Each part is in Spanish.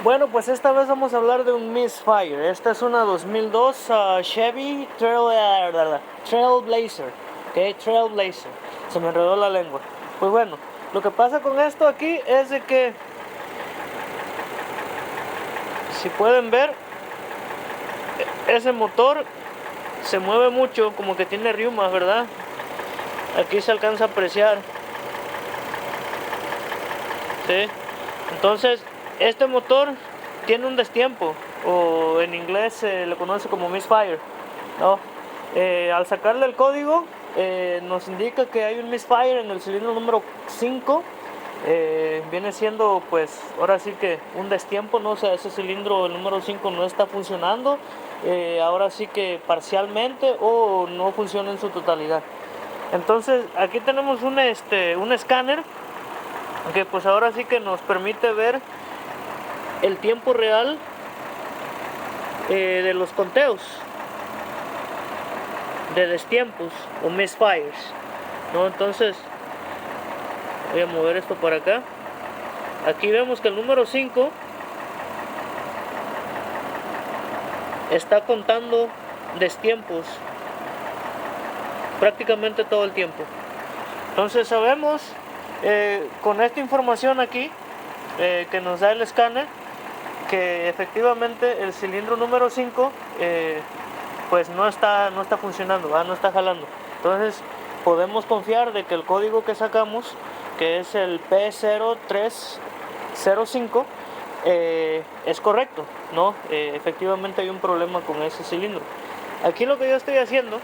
Bueno, pues esta vez vamos a hablar de un Misfire. Esta es una 2002 Chevy Trailblazer. ¿Ok? Trailblazer. Se me enredó la lengua. Pues bueno, lo que pasa con esto aquí es de que, si pueden ver, ese motor se mueve mucho, como que tiene riumas, ¿verdad? Aquí se alcanza a apreciar. ¿Sí? Entonces, este motor tiene un destiempo, o en inglés se le conoce como misfire, ¿no? Al sacarle el código, nos indica que hay un misfire en el cilindro número 5. Viene siendo, pues, ahora sí que un destiempo, ¿no? O sea, ese cilindro, el número 5, no está funcionando, ahora sí que parcialmente, o no funciona en su totalidad. Entonces, aquí tenemos un escáner que pues ahora sí que nos permite ver el tiempo real de los conteos de destiempos o misfires, ¿no? Entonces voy a mover esto para acá. Aquí vemos que el número 5 está contando destiempos prácticamente todo el tiempo. Entonces sabemos con esta información aquí que nos da el escáner, que efectivamente el cilindro número 5 pues no está funcionando, no está jalando. Entonces podemos confiar de que el código que sacamos, que es el P0305, es correcto, ¿no? Efectivamente hay un problema con ese cilindro. Aquí lo que yo estoy haciendo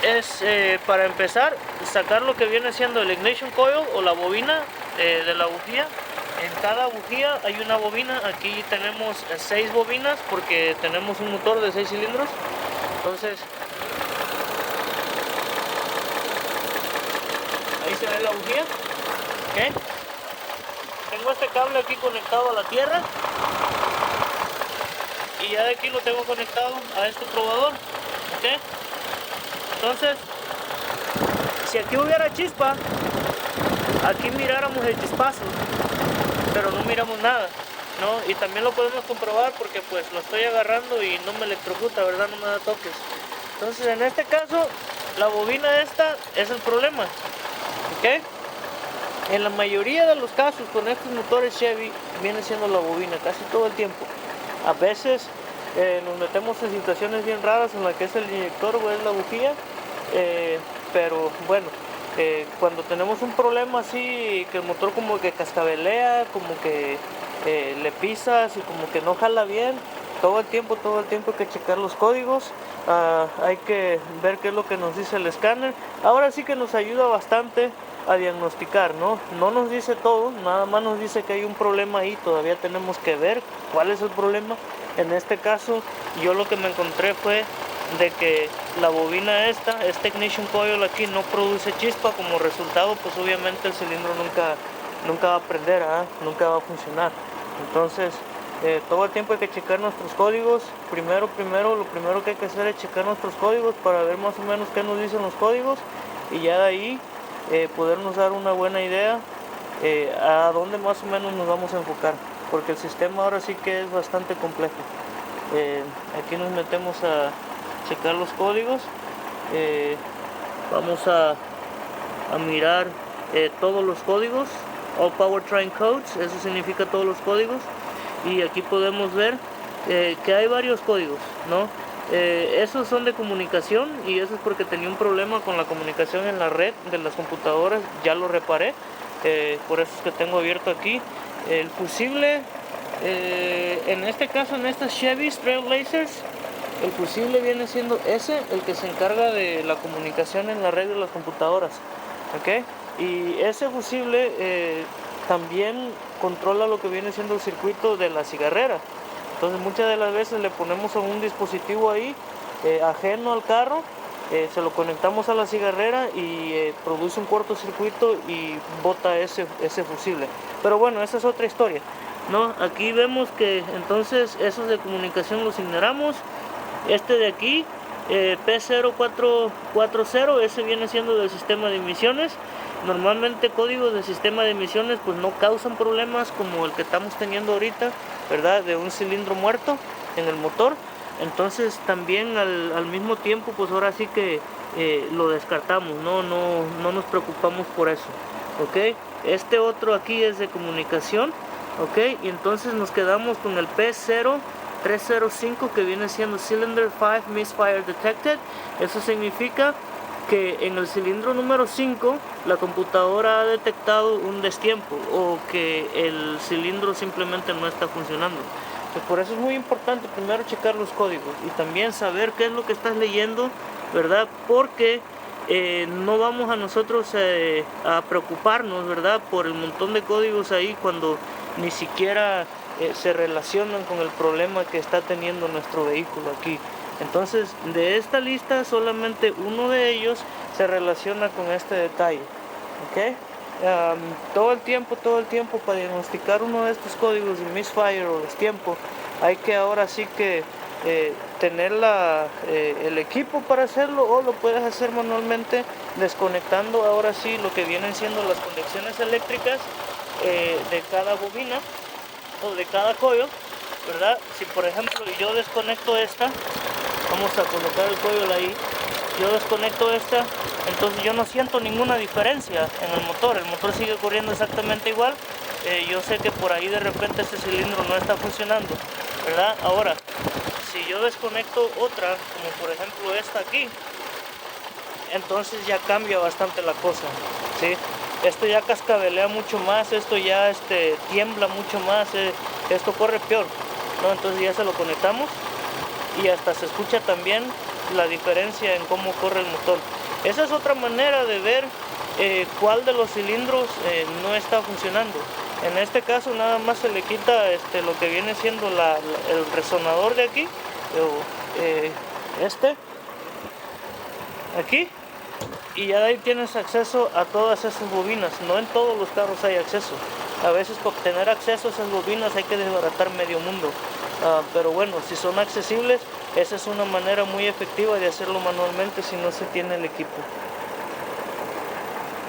es, para empezar, sacar lo que viene siendo el ignition coil o la bobina de la bujía. En cada bujía hay una bobina. Aquí tenemos 6 bobinas porque tenemos un motor de 6 cilindros. Entonces, ahí se ve la bujía. ¿Okay? Tengo este cable aquí conectado a la tierra, y ya de aquí lo tengo conectado a este probador. ¿Okay? Entonces, si aquí hubiera chispa, aquí miráramos el chispazo, pero no miramos nada, ¿no? Y también lo podemos comprobar porque pues lo estoy agarrando y no me electrocuta, ¿verdad? No me da toques. Entonces, en este caso, la bobina esta es el problema, ¿ok? En la mayoría de los casos con estos motores Chevy viene siendo la bobina casi todo el tiempo. A veces nos metemos en situaciones bien raras en las que es el inyector o es la bujía, pero bueno, cuando tenemos un problema así, que el motor como que cascabelea, como que le pisas y como que no jala bien, todo el tiempo hay que checar los códigos. Hay que ver qué es lo que nos dice el escáner. Ahora sí que nos ayuda bastante a diagnosticar, ¿no? No nos dice todo, nada más nos dice que hay un problema ahí, todavía tenemos que ver cuál es el problema. En este caso, yo lo que me encontré fue de que la bobina este ignition coil aquí no produce chispa. Como resultado, pues obviamente el cilindro nunca va a prender, nunca va a funcionar. Entonces, todo el tiempo hay que checar nuestros códigos. Lo primero que hay que hacer es checar nuestros códigos para ver más o menos qué nos dicen los códigos, y ya de ahí podernos dar una buena idea a dónde más o menos nos vamos a enfocar, porque el sistema ahora sí que es bastante complejo. Aquí nos metemos a checar los códigos. Vamos a mirar todos los códigos, all powertrain codes, eso significa todos los códigos, y aquí podemos ver que hay varios códigos, ¿no? Esos son de comunicación, y eso es porque tenía un problema con la comunicación en la red de las computadoras. Ya lo reparé, por eso es que tengo abierto aquí el fusible. En este caso, en estas Chevy Trailblazers, el fusible viene siendo el que se encarga de la comunicación en la red de las computadoras, ¿ok? Y ese fusible también controla lo que viene siendo el circuito de la cigarrera. Entonces, muchas de las veces le ponemos un dispositivo ahí ajeno al carro, se lo conectamos a la cigarrera y produce un cortocircuito y bota ese fusible. Pero bueno, esa es otra historia, ¿no? Aquí vemos que entonces esos de comunicación los ignoramos. Este de aquí, P0440, ese viene siendo del sistema de emisiones. normalmente códigos de sistema de emisiones pues no causan problemas como el que estamos teniendo ahorita, ¿verdad? De un cilindro muerto en el motor. Entonces también al mismo tiempo pues ahora sí que lo descartamos, no nos preocupamos por eso, ¿ok? Este otro aquí es de comunicación, ¿ok? Y entonces nos quedamos con el P0305 que viene siendo Cylinder 5 Misfire Detected. Eso significa que en el cilindro número 5 la computadora ha detectado un destiempo o que el cilindro simplemente no está funcionando. Pues por eso es muy importante primero checar los códigos y también saber qué es lo que estás leyendo, ¿verdad? Porque no vamos a nosotros a preocuparnos, ¿verdad? Por el montón de códigos ahí cuando ni siquiera se relacionan con el problema que está teniendo nuestro vehículo aquí. Entonces, de esta lista solamente uno de ellos se relaciona con este detalle, ¿ok? Todo el tiempo para diagnosticar uno de estos códigos de misfire o destiempo hay que ahora sí que tener el equipo para hacerlo, o lo puedes hacer manualmente desconectando ahora sí lo que vienen siendo las conexiones eléctricas de cada bobina o de cada coil, ¿verdad? Si por ejemplo yo desconecto esta, vamos a colocar el coil ahí, yo desconecto esta, entonces yo no siento ninguna diferencia en el motor sigue corriendo exactamente igual. Yo sé que por ahí de repente este cilindro no está funcionando, ¿verdad? Ahora, si yo desconecto otra, como por ejemplo esta aquí, entonces ya cambia bastante la cosa, ¿sí? Esto ya cascabelea mucho más, esto ya tiembla mucho más, esto corre peor, ¿no? Entonces ya se lo conectamos y hasta se escucha también la diferencia en cómo corre el motor. Esa es otra manera de ver cuál de los cilindros no está funcionando. En este caso nada más se le quita lo que viene siendo el resonador de aquí, aquí, y ya de ahí tienes acceso a todas esas bobinas. No en todos los carros hay acceso. A veces para obtener acceso a esas bobinas hay que desbaratar medio mundo. Pero bueno, si son accesibles, esa es una manera muy efectiva de hacerlo manualmente si no se tiene el equipo.